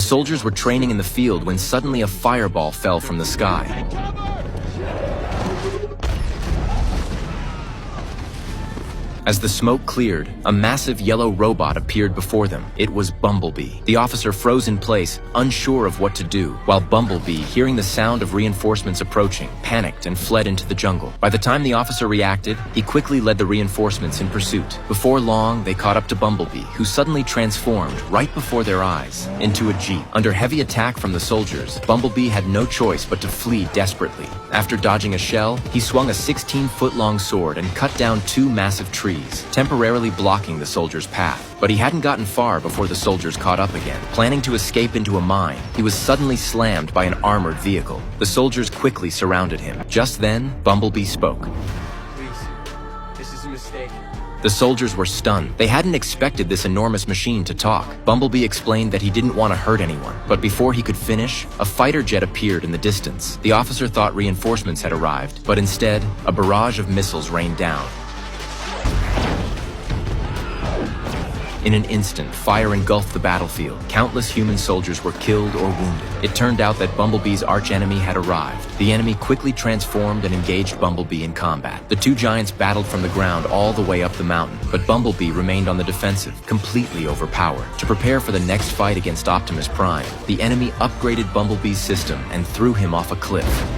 Soldiers were training in the field when suddenly a fireball fell from the sky. As the smoke cleared, a massive yellow robot appeared before them. It was Bumblebee. The officer froze in place, unsure of what to do, while Bumblebee, hearing the sound of reinforcements approaching, panicked and fled into the jungle. By the time the officer reacted, he quickly led the reinforcements in pursuit. Before long, they caught up to Bumblebee, who suddenly transformed, right before their eyes, into a jeep. Under heavy attack from the soldiers, Bumblebee had no choice but to flee desperately. After dodging a shell, he swung a 16-foot-long sword and cut down 2 massive trees, temporarily blocking the soldiers' path. But he hadn't gotten far before the soldiers caught up again. Planning to escape into a mine, he was suddenly slammed by an armored vehicle. The soldiers quickly surrounded him. Just then, Bumblebee spoke. Please, this is a mistake. The soldiers were stunned. They hadn't expected this enormous machine to talk. Bumblebee explained that he didn't want to hurt anyone. But before he could finish, a fighter jet appeared in the distance. The officer thought reinforcements had arrived, but instead, a barrage of missiles rained down. In an instant, fire engulfed the battlefield. Countless human soldiers were killed or wounded. It turned out that Bumblebee's archenemy had arrived. The enemy quickly transformed and engaged Bumblebee in combat. The 2 giants battled from the ground all the way up the mountain, but Bumblebee remained on the defensive, completely overpowered. To prepare for the next fight against Optimus Prime, the enemy upgraded Bumblebee's system and threw him off a cliff.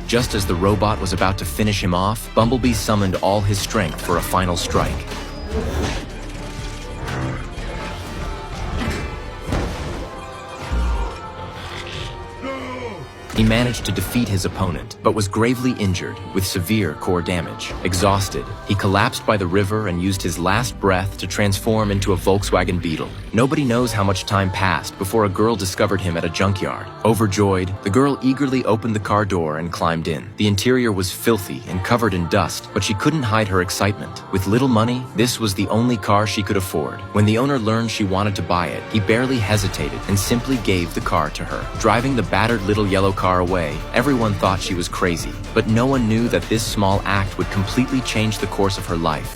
Just as the robot was about to finish him off, Bumblebee summoned all his strength for a final strike. He managed to defeat his opponent, but was gravely injured with severe core damage. Exhausted, he collapsed by the river and used his last breath to transform into a Volkswagen Beetle. Nobody knows how much time passed before a girl discovered him at a junkyard. Overjoyed, the girl eagerly opened the car door and climbed in. The interior was filthy and covered in dust, but she couldn't hide her excitement. With little money, this was the only car she could afford. When the owner learned she wanted to buy it, he barely hesitated and simply gave the car to her. Driving the battered little yellow car away, everyone thought she was crazy, but no one knew that this small act would completely change the course of her life.